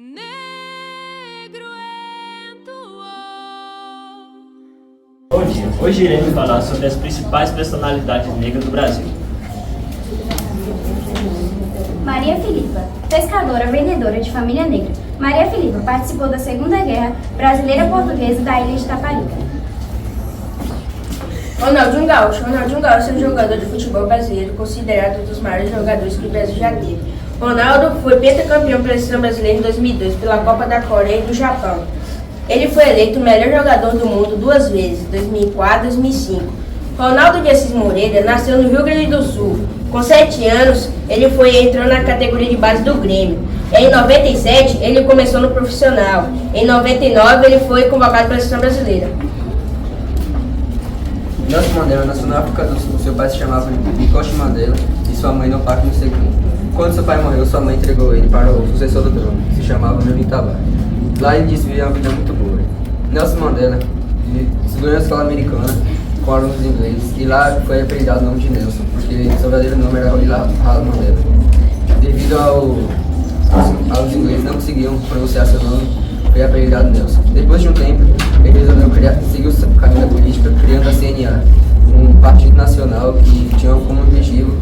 Bom dia, hoje iremos falar sobre as principais personalidades negras do Brasil. Maria Filipa, pescadora vendedora de família negra. Maria Filipa participou da Segunda Guerra Brasileira-Portuguesa da ilha de Taparica. Ronaldinho Gaúcho é um jogador de futebol brasileiro considerado um dos maiores jogadores que o Brasil já teve. Ronaldo foi pentacampeão pela seleção brasileira em 2002 pela Copa da Coreia e do Japão. Ele foi eleito o melhor jogador do mundo 2 vezes, 2004 e 2005. Ronaldo de Assis Moreira nasceu no Rio Grande do Sul. Com 7 anos, ele entrou na categoria de base do Grêmio. Em 97, ele começou no profissional. Em 99, ele foi convocado pela seleção brasileira. Nelson Mandela nasceu na África do Sul. Seu pai se chamava Nkosi Mandela e sua mãe Nopakwe Nosegum. Quando seu pai morreu, sua mãe entregou ele para o sucessor do trono, que se chamava Melvin Tabá. Lá ele desvia uma vida muito boa. Nelson Mandela estudou na escola americana com alunos ingleses e lá foi apelidado o nome de Nelson, porque seu verdadeiro nome era Roli Mandela. Devido aos ingleses não conseguiam pronunciar seu nome, foi apelidado Nelson. Depois de um tempo, ele resolveu seguir o caminho da política, criando a CNA, um partido nacional que tinha como objetivo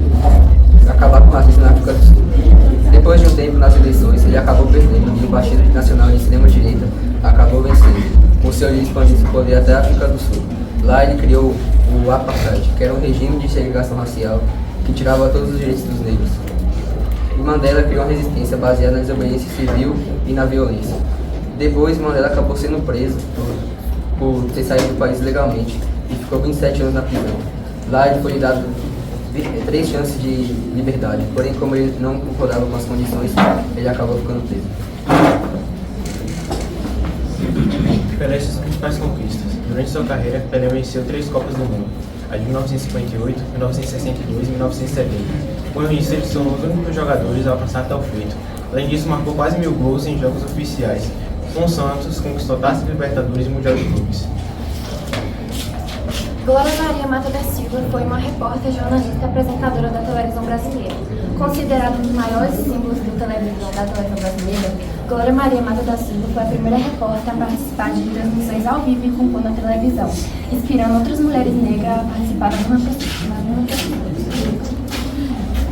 acabar com o racismo na África do Sul. Depois de um tempo nas eleições, ele acabou perdendo e o Partido Nacional de Extrema-Direita acabou vencendo, com seu líder expandindo seu poder até a África do Sul. Lá ele criou o Apartheid, que era um regime de segregação racial que tirava todos os direitos dos negros. E Mandela criou uma resistência baseada na desobediência civil e na violência. Depois, Mandela acabou sendo preso por ter saído do país legalmente e ficou 27 anos na prisão. Lá ele foi dado 3 chances de liberdade, porém como ele não concordava com as condições, ele acabou ficando preso. Pelé e suas principais conquistas. Durante sua carreira, Pelé venceu 3 Copas do Mundo, a de 1958, 1962 e 1970. Com isso, ele se tornou um dos únicos jogadores a alcançar tal feito. Além disso, marcou quase 1000 gols em jogos oficiais. Com o Santos, conquistou Taça de Libertadores e Mundial de Clubes. Glória Maria Mata da Silva foi uma repórter, jornalista e apresentadora da televisão brasileira. Considerada um dos maiores símbolos da televisão brasileira, Glória Maria Mata da Silva foi a primeira repórter a participar de transmissões ao vivo e compor na televisão, inspirando outras mulheres negras a participar da mesma.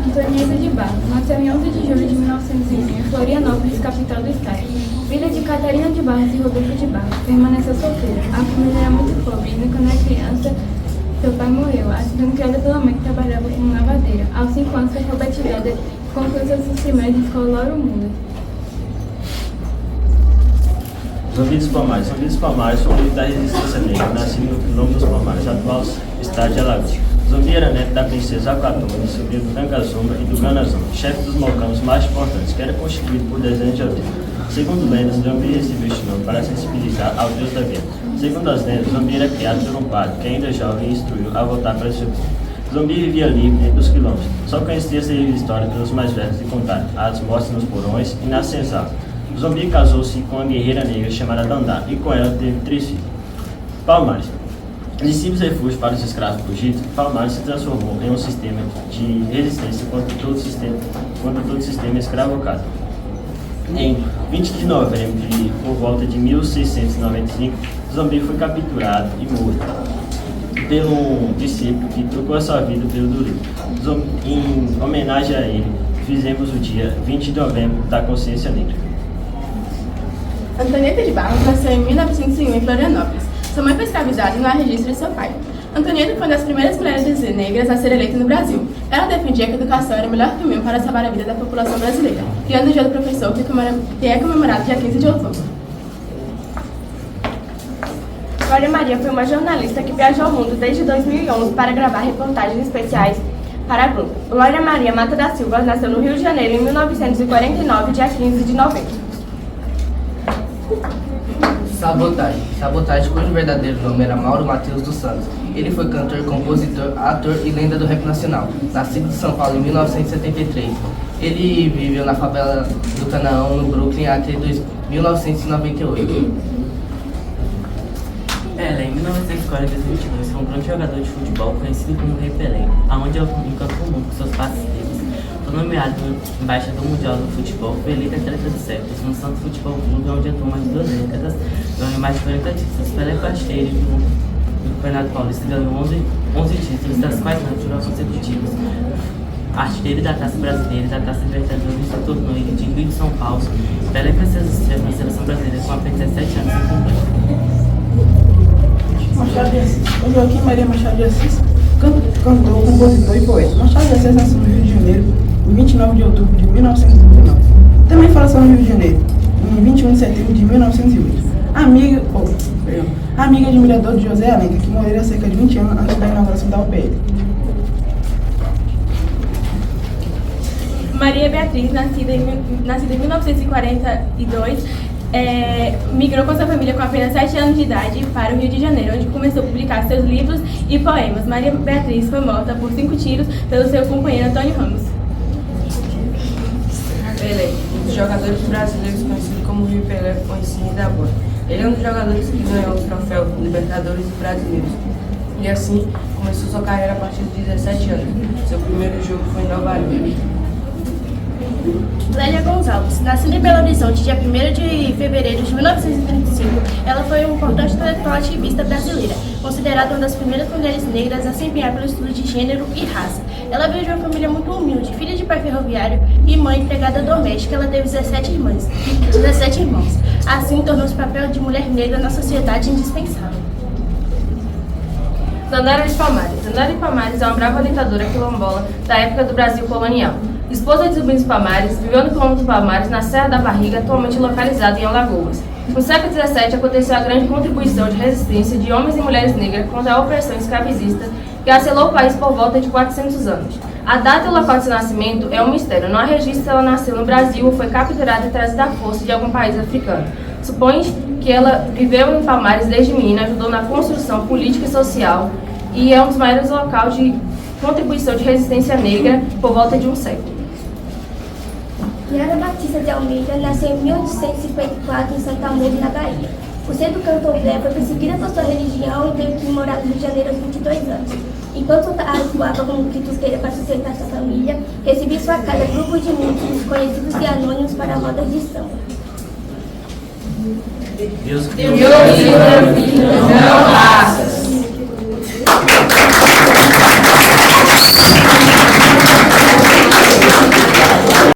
Antonieta de Barros nasceu em 11 de julho de 1901 em Florianópolis, capital do estado. Filha de Catarina de Barros e Rodolfo de Barros, permaneceu solteira. A família era muito pobre e quando era criança, seu pai morreu, sendo criada pela mãe que trabalhava como lavadeira. Aos 5 anos foi alfabetizada e concluiu seus ensinos na escola Lauro Mundo. Zumbi dos Palmares. Zumbi dos Palmares foi um grupo da resistência negra, nascido no nome dos Palmares, atual estado de Alagoas. Zumbi era neto da princesa Aquatone, sobrinho do Ganga Zumba e do Gana Zumba, chefe dos mocanos mais importantes, que era constituído por dezenas de aldeias. Segundo lendas, Zumbi recebeu este nome para sensibilizar ao deus da guerra. Segundo as lendas, Zumbi era criado por um padre, que ainda jovem instruiu a voltar para seu povo. Zumbi vivia livre dentro dos quilômetros, só conhecia essa história pelos mais velhos de contar, as mortes nos porões e nas senzalas. Zumbi casou-se com uma guerreira negra chamada Dandá e com ela teve 3 filhos. Palmares. De simples refúgio para os escravos fugidos, Palmares se transformou em um sistema de resistência contra todo sistema escravocrata. Em 20 de novembro, por volta de 1695, Zumbi foi capturado e morto pelo um discípulo que trocou a sua vida pelo do livro. Em homenagem a ele, fizemos o dia 20 de novembro da Consciência Negra. Antonieta de Barros nasceu em 1901 em Florianópolis. Sua mãe foi escravizada e não há registro de seu pai. Antonieta foi uma das primeiras mulheres negras a ser eleita no Brasil. Ela defendia que a educação era o melhor caminho para salvar a vida da população brasileira, criando o Dia do Professor, que é comemorado dia 15 de outubro. Glória Maria foi uma jornalista que viajou ao mundo desde 2011 para gravar reportagens especiais para a Globo. Glória Maria Mata da Silva nasceu no Rio de Janeiro em 1949, dia 15 de novembro. Sabotagem, cujo verdadeiro nome era Mauro Matheus dos Santos. Ele foi cantor, compositor, ator e lenda do rap nacional, nascido em São Paulo em 1973. Ele viveu na favela do Canaã, no Brooklyn, até 1998. Ela, em 1940 e 1922, foi um grande jogador de futebol conhecido como Rei Pelé, onde ela encantou o mundo com seus passes livres. Foi nomeado embaixador mundial do futebol, foi eleito atleta do século no Santo Futebol Clube, onde atuou mais de 2 décadas, ganhou mais de 40 títulos. Pelé foi artilheiro do Campeonato Paulista, ganhou 11 títulos, das quais não tirou consecutivos. Artilheiro da Taça Brasileira e da Taça Libertadores, se tornou ele de Rio de São Paulo. Pelé cresceu as estrelas na seleção brasileira com apenas 17 anos em completo. Machado de Assis. O Joaquim Maria Machado de Assis, cantor, compositor e poeta. Machado de Assis nasceu no Rio de Janeiro em 29 de outubro de 1929. Também faleceu no Rio de Janeiro em 21 de setembro de 1908. Amiga e admirador de José Alencar, que morreu há cerca de 20 anos antes da inauguração da UPL. Maria Beatriz, nascida em 1942, migrou com sua família com apenas 7 anos de idade para o Rio de Janeiro, onde começou a publicar seus livros e poemas. Maria Beatriz foi morta por 5 tiros pelo seu companheiro Antônio Ramos. Pelé, um dos jogadores brasileiros conhecido como Rio Pelé, com ensino da bola. Ele é um dos jogadores que ganhou o troféu Libertadores e Brasileiros. E assim começou sua carreira a partir de 17 anos. Seu primeiro jogo foi em Nova York. Lélia Gonçalves, nascida em Belo Horizonte, dia 1º de fevereiro de 1935, ela foi uma importante intelectual ativista brasileira, considerada uma das primeiras mulheres negras a se empenhar pelo estudo de gênero e raça. Ela veio de uma família muito humilde, filha de pai ferroviário e mãe empregada doméstica. Ela teve 17 irmãos. Assim, tornou-se o papel de mulher negra na sociedade indispensável. Dandara de Palmares. Dandara de Palmares é uma brava ditadora quilombola da época do Brasil colonial. Esposa de Zumbi dos Palmares, viveu no quilombo dos Palmares, na Serra da Barriga, atualmente localizada em Alagoas. No século XVII aconteceu a grande contribuição de resistência de homens e mulheres negras contra a opressão escravizista que assolou o país por volta de 400 anos. A data e o local de seu nascimento é um mistério. Não há registro se ela nasceu no Brasil ou foi capturada e trazida à força de algum país africano. Supõe que ela viveu em Palmares desde menina, ajudou na construção política e social e é um dos maiores locais de contribuição de resistência negra por volta de um século. Yara Batista de Almeida nasceu em 1854 em Santa Amaro, na Bahia. Por ser do cantor Zé, foi perseguida por sua religião e teve que morar no Rio de Janeiro aos 22 anos. Enquanto atuava como quituteira para sustentar sua família, recebia em sua casa grupos de músicos conhecidos e anônimos para rodas de samba. Deus não raças.